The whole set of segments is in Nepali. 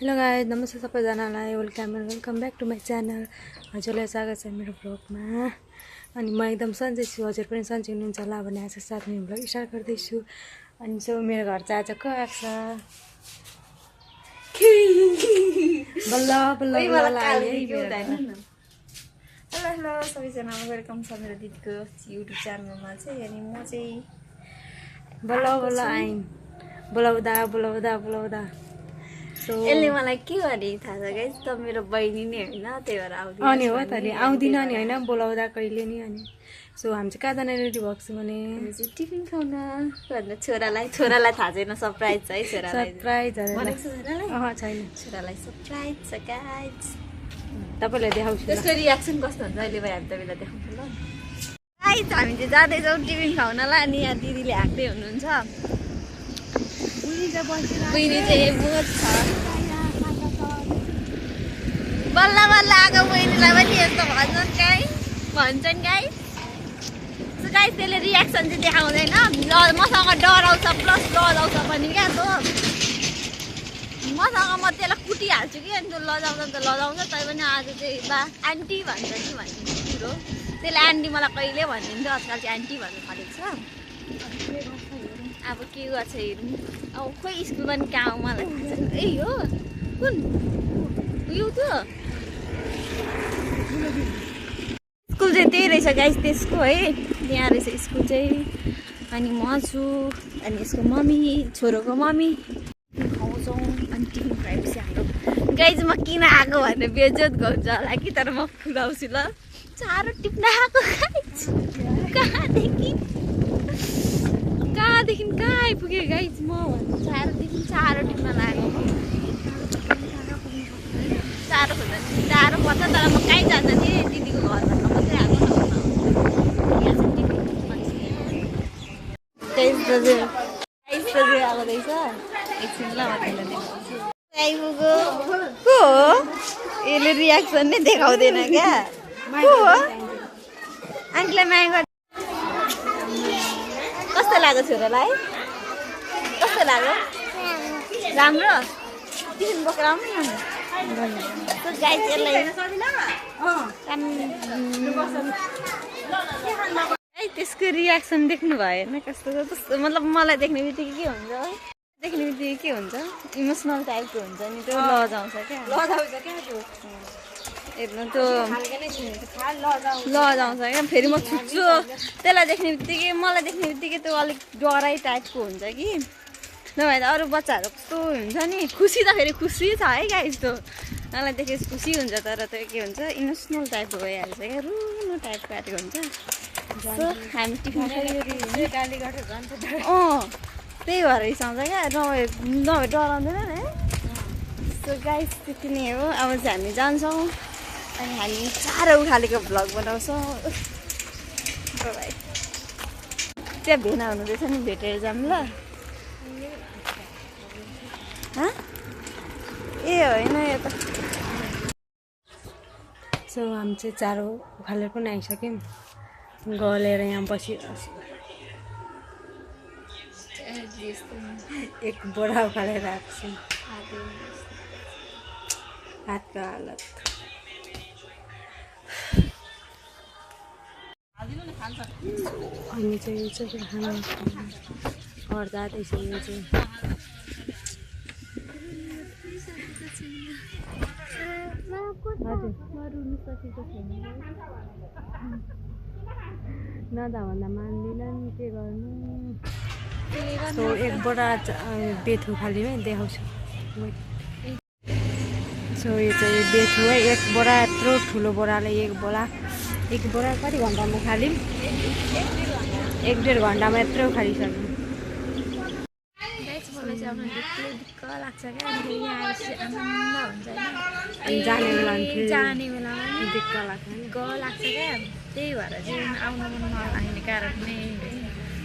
हेलो गाइस, नमस्ते सबैजनालाई। Welcome back to my channel. हजुरलाई स्वागत छ मेरो भ्लगमा। अनि म एकदम सन्चै छु, हजुर पनि सन्चै हुनुहुन्छ होला भन्ने आशा साथ म भ्लग स्टार्ट गर्दैछु। अनि मेरो घर चाहिँ आज को आएको छ बल्ल बल्ल हेलो सबैजना, वेलकम छ मेरो दिदीको युट्युब च्यानलमा चाहिँ। अनि म चाहिँ बल्ल बल्ल आइन् बोलाउँदा यसले मलाई के भने थाहा छ गाइस, त मेरो बहिनी नै होइन, त्यही भएर आउँदिन अनि हो त नि आउँदिन नि होइन, बोलाउँदा कहिले नि। अनि हामी चाहिँ कहाँ जाने रेडी भएको छु भने टिफिन खाउन भनेर छोरालाई थाहा छैन, सरप्राइज छ है छोरालाई। सरप्राइज छैन। छोरालाई सरप्राइज छ गाइस। तपाईँलाई देखाउँछु त्यसको रियाक्सन कस्तो हुन्छ अहिले हामी तपाईँलाई देखाउँछ ल गाइस। हामी चाहिँ जाँदैछौँ टिफिन खाउनलाई। अनि यहाँ दिदीले हाँक्दै हुनुहुन्छ, बहिनी चाहिँ बहुत छ। बल्ल बल्ल आएको बहिनीलाई पनि यस्तो भन्छन् गाइस। गाइस त्यसले रियाक्सन चाहिँ देखाउँदैन, मसँग डराउँछ प्लस लजाउँछ पनि क्या। त मसँग म त्यसलाई कुटिहाल्छु कि, अनि त्यो लजाउँछ तै पनि आज चाहिँ बा आन्टी भन्छ कि भन्ने कुरो। त्यसले आन्टी मलाई कहिले भनिदिन्छ, आजकल चाहिँ आन्टी भन्नु थालेको छ। अब के गर्छ हेरौँ। अब खोइ स्कुल पनि कहाँ हो मलाई थाहा छैन। ए हो कुन यो त स्कुल चाहिँ त्यही रहेछ गाइस, त्यसको है त्यहाँ रहेछ स्कुल चाहिँ। अनि म छु, अनि यसको मम्मी, छोरोको मम्मी खुवाउँछौँ। अनि टिफिन खुवाएपछि हाम्रो गाइस म किन आएको भनेर बेइज्जत गर्छ होला कि, तर म खुवाउँछु ल। चारो टिप्न आएको गाइस, कहाँदेखि कहाँ आइपुगेँ गाइस म चारो टिप्न लागेको। चारो खोज्दा टाढो पर्छ, तर म कहीँ जान्छ थिएँ, दिदीको घर भन्नु मात्रै आएको। यहाँ चाहिँ टिफिन मान्छे 23 बजे आएको रहेछ। एकछिन ल आइपुग्यो। को हो यसले रियाक्सन नै देखाउँदैन क्या। को हो आन्टीलाई माया गर्छ। कस्तो लाग्यो छोरालाई, कस्तो लाग्यो? राम्रो। टिफिन बोकेर आउनु न गाइस। यसलाई त्यसको रियाक्सन देख्नु भएन कस्तो कस्तो, मतलब मलाई देख्ने बित्तिकै के हुन्छ है, देख्ने बित्तिकै के हुन्छ, इमोसनल टाइपको हुन्छ नि, त्यो लजाउँछ क्या। हेर्नु त्यो लजाउँछ क्या। फेरि म छुट्छु त्यसलाई देख्ने बित्तिकै, मलाई देख्ने बित्तिकै त्यो अलिक डराइ टाइपको हुन्छ कि। नभए त अरू बच्चाहरू कस्तो हुन्छ नि, खुसी त फेरि खुसी छ है गाइस, त्यो मलाई देखेपछि खुसी हुन्छ, तर त्यो के हुन्छ इमोसनल टाइपको भइहाल्छ क्या, रुनु टाइप काटेको हुन्छ। हामी टिफिन त्यही भएर रिसाउँछ क्या, नभए डराउँदैन नि है। सो गाइस त्यति नै हो। अब चाहिँ हामी जान्छौँ, अनि हामी चारो उखालेको भ्लग बनाउँछौँ। त्यहाँ भेना हुनुहुँदैछ नि, भेटेर जाऊँ ल। ए होइन यो त। हामी चाहिँ चारो उखालेर पनि आइसक्यौँ, गलेर यहाँ एक बोरा उखालेर आएको छु। हातको हालत हामी चाहिँ खाना घर जाँदैछ। यो चाहिँ नदा भन्दा मान्दिनन्, के गर्नु। एक बोरा बेथु खाली है देखाउँछु। यो चाहिँ बेथु है, एक बोरा यत्रो ठुलो बोराले एक बोरा कति घन्टामा खाल्यौँ? 1-1.5 घन्टामा यत्रो खालिसक्यौँ। लाग्छ क्या, यहाँ आएपछि आनन्द हुन्छ अनि जाने बेलामा दिक्क लाग्छ क्या। त्यही भएर चाहिँ आउनु मन नलाग्ने कारण नै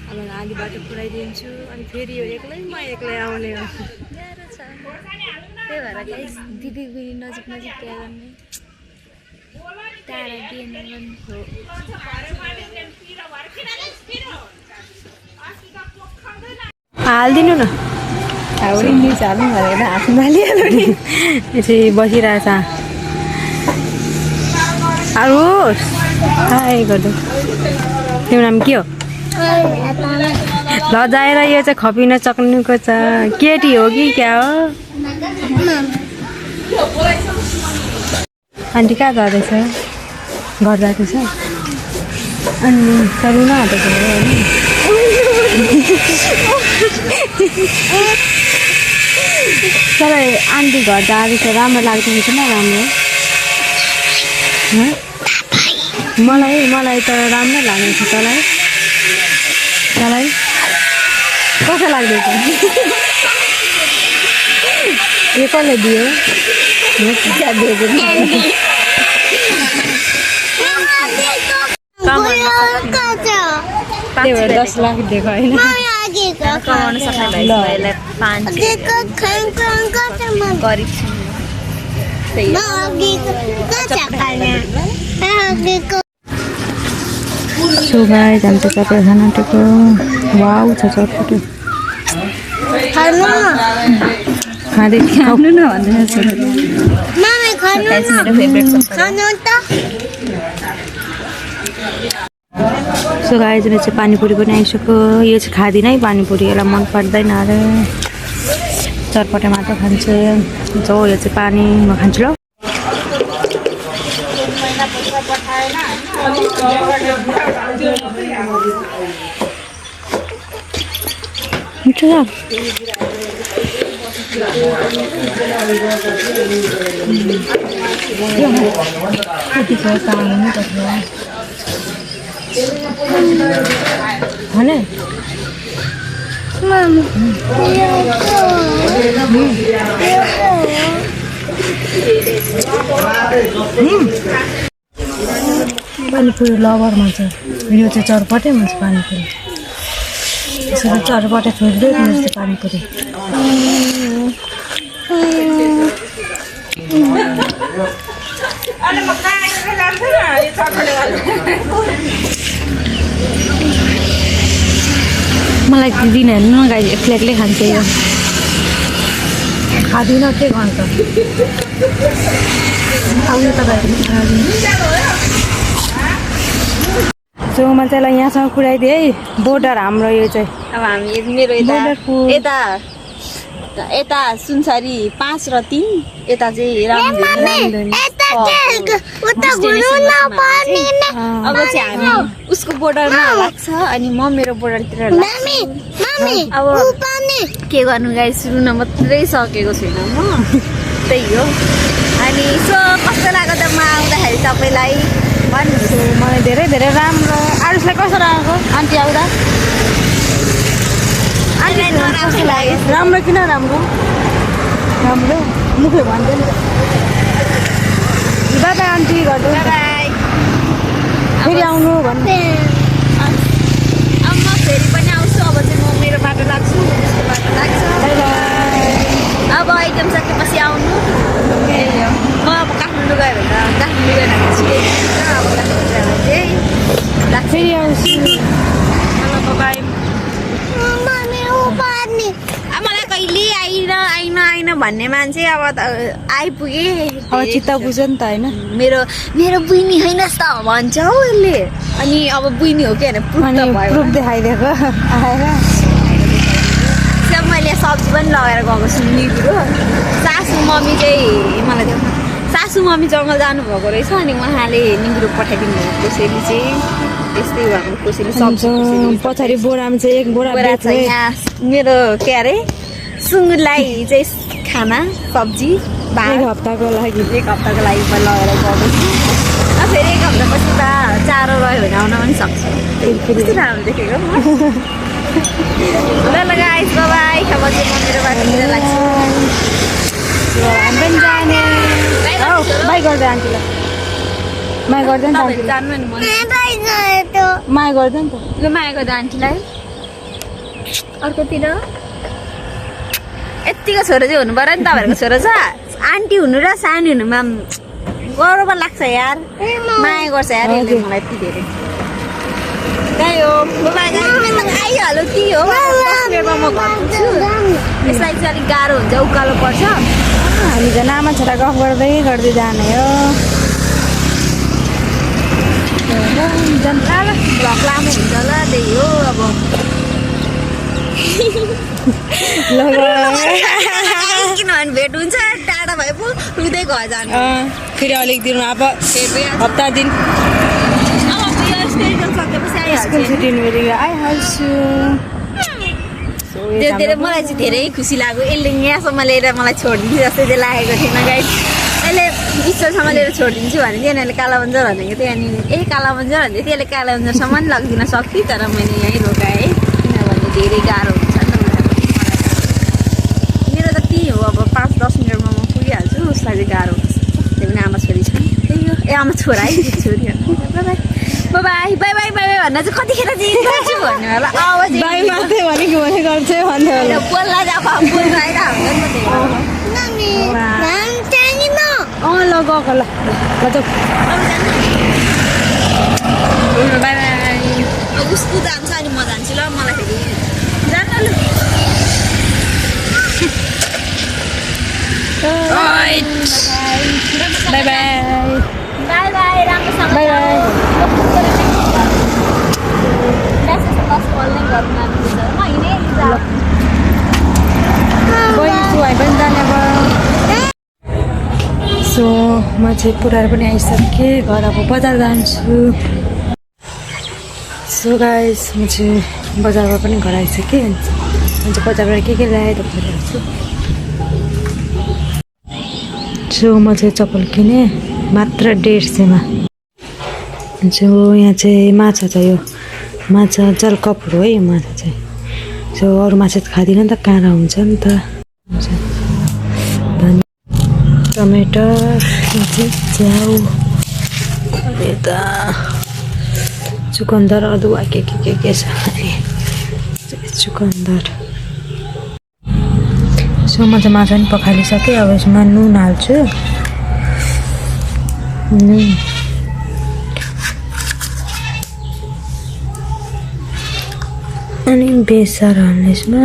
अब आधी बाटो पुऱ्याइदिन्छु, अनि फेरि यो एक्लै आउने हो। गाह्रो छ, त्यही भएर गाइस दिदी बहिनी नजिक क्या गर्ने, टाढा दिएन पनि हो। हालिदिनु न। सिन्डी चालु भनेर हाँस्नु थालिहाल्यो नि यसरी बसिरहेछ अरू हाई गर्दै तिम्रो नाम के हो ल जाएर यो चाहिँ खपिन सक्नुको छ केटी हो कि क्या हो आन्टी कहाँ जाँदैछ घर जाँदैछ अनि रुन आँटेको हो तर आन्टी घर जाँदैछ राम्रो लाग्दैन छैन राम्रो मलाई त राम्रो लागेको छ तँलाई कसो लाग्दैछ यो कसले दियो त्यही भएर 10 लाख दिएको होइन कमाउन सक्ने भएपछि 5 गरिब छु सो गाइस हामी चाहिँ सबैजना आँटेको वाउ छ चटपटे खाँदै खानु न भन्दैछ मेरो फेभरेट सो गाइस अहिले चाहिँ पानीपुरी पनि आइसक्यो यो चाहिँ खाँदिनँ है पानीपुरी यसलाई मन पर्दैन अरे चटपटे मात्र खान्छु जो यो चाहिँ पानी म खान्छु ल मिठो छ भने पानीपुरी लभरमा चाहिँ यो चाहिँ चटपटे हुन्छ पानीपुरी यसरी चटपटे फेभरेट हुन्छ पानीपुरी मलाई दिदिन हेर्नु न गाई एक्लै एक्लै खान्छ यो खाँदिनँ के गर्नु आउनु तपाईँहरू सो मान्छेलाई यहाँसँग पुऱ्याइदिए है बोर्डर हाम्रो यो चाहिँ अब हामी मेरो यता सुनसरी 5 र 3 यता चाहिँ रामधुनी अब चाहिँ हामी उसको बोर्डरमा लाग्छ अनि म मेरो बोर्डरतिर अब के गर्नु गाई सुरु न मात्रै सकेको छुइनँ म त्यही हो अनि सो कस्तो लाग्यो त म आउँदाखेरि तपाईँलाई भन्नुहोस् मलाई धेरै धेरै राम्रो आरुषलाई कस्तो लागेको आन्टी आउँदा राम्रो किन राम्रो राम्रो मुखले भन्दैन बाबा आन्टी गर्दै फेरि आउनु भन्नु अब म फेरि पनि आउँछु अब चाहिँ म मेरो बाटो लाग्छु उसको बाटो लाग्छ अब एकदम सकेपछि आउनु म अब काठमाडौँ गयो भने काठमाडौँ गएन अब काठमाडौँ चाहिँ लाग्छ फेरि आउँछु बाई मलाई कहिले आइन भन्ने मान्छे अब आइपुगे अब चित्त बुझ्यो नि त होइन मेरो बुइनी हैनस् त भन्छ हौ यसले अनि अब बुइनी हो कि होइन प्रुफ देखाइदिएको आएर मैले सब्जी पनि लगाएर गएको छु निगुरो सासू मम्मी जङ्गल जानुभएको रहेछ अनि उहाँले निगुरो पठाइदिनु भएको कोसेली चाहिँ त्यस्तै भएको कोसेली सब्जी पछाडि बोरामा चाहिँ एक बोरा छ यहाँ मेरो के अरे सुँगुरलाई चाहिँ खाना सब्जी एक हप्ताको लागि पनि लगाएर गएको छु फेरि एक हप्तापछि त चारो रह्यो भने आउन पनि सक्छु कस्तो राम्रो देखेको ल गाइस बाई अब चाहिँ म मेरो बाटोतिर लाग्छु हामी पनि जाने बाई गर्दै आन्टीलाई माया गर्दैन त जानु नि माया गर्दैन त ल माया गर्दा आन्टीलाई अर्कोतिर यत्तिको छोरो चाहिँ हुनु पऱ्यो नि तपाईँहरूको छोरो छ आन्टी हुनु र सानो हुनुमा गर्व लाग्छ यार माया गर्छ यार यसले मलाई यति धेरै त्यही हो आइहाल्यो ती हो म घर पुग्छु यसलाई चाहिँ अलिक गाह्रो हुन्छ उकालो पर्छ हामी त आमा छोरा गफ गर्दै गर्दै जाने हो भ्लग लामो हुन्छ होला त्यही हो अब किनभने भेट हुन्छ टाढा भए पो रुँदै घर जानु फेरि अलिक दिन अब हप्ता दिन स्कुल छुट्टी फेरि आइहाल्छु धेरै मलाई चाहिँ धेरै खुसी लाग्यो यसले यहाँसम्म लिएर मलाई छोडिदिन्छ जस्तो चाहिँ लागेको थिएन गाइस यसले स्टोरसम्म लिएर छोडिदिन्छु भने चाहिँ यिनीहरूले कालाबन्जर भनेको थियो अनि कालाबन्जर भन्दै थियो यसले कालाबन्जरसम्म नि लगिदिन सक्थेँ तर मैले यहीँ रोकाएँ किनभने धेरै गाह्रो हुन्छ नि त मेरो त त्यही हो अब 5-10 मिनटमा म पुगिहाल्छु उसलाई चाहिँ गाह्रो हुन्छ त्यही पनि आमा छोरी छ त्यही हो आमा छोरा है छोरी बाई बाई बाई बाई भन्न चाहिँ कतिखेर चाहिँ गर्छु भन्ने होला आवाज बाई मात्रै भनेको भने गर्छ भन्दै होला बोल्ला अब बोल्नु आइरहेको हुन्छ ल गएको ल बाई बाई उसको जान्छ अनि म जान्छु ल मलाई फेरि जान ल बाई बाई बाई बाई राम्रोसँग बाई बाई सो म चाहिँ पुऱ्याएर पनि आइसकेँ घर अब बजार जान्छु सो गाइस म चाहिँ बजारमा पनि घर आइसकेँ अनि चाहिँ बजारबाट के ल्याएँ त भइहाल्छु सो म चाहिँ चप्पल किनेँ मात्र 150मा सो यहाँ चाहिँ माछा छ यो माछा जलकपहरू है यो माछा चाहिँ सो अरू माछा त खाँदिनँ नि त काँडा हुन्छ नि त टमेटर च्याउ यता चुकन्दर अदुवा के छ चुकन्दर सो म चाहिँ माछा पनि पखालिसकेँ अब यसमा नुन हाल्छु अनि बेसार हाल्ने यसमा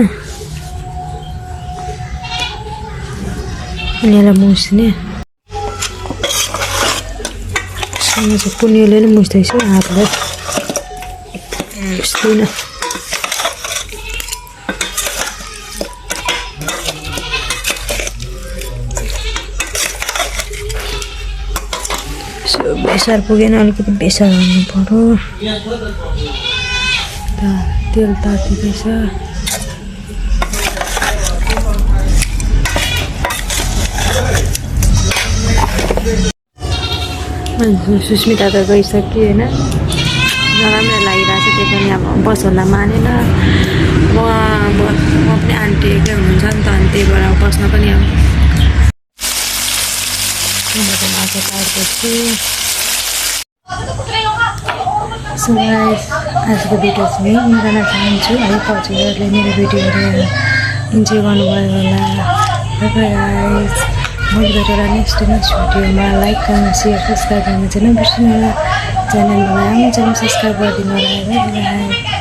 अनि यसलाई मुछ्ने पुनियोले नै मुछ्दैछु हातलाई मुछ्दिनँ बेसार पुगेन अलिकति बेसार हाल्नु पर्यो तेल तातिँदैछ सुस्मिता त गइसक्यो होइन नराम्रो लागिरहेको छ त्यो पनि अब बस होला मानेन म पनि आन्टी एक्लै हुनुहुन्छ नि त अनि त्यही भएर बस्न पनि अब माछा काट्दैछु सो गाइस आजको भिडियो चाहिँ यहीँ गर्न चाहन्छु है हजुरहरूले मेरो भिडियोहरू इन्जोय गर्नुभयो होला गाइस मैले भेटेर नेक्स्ट भिडियोमा लाइक कमेन्ट सेयर सब्सक्राइब गर्न चाहिँ नबिर्सिनु होला च्यानलमा आउनु च्यानल सब्सक्राइब गरिदिनु होला बाई बाई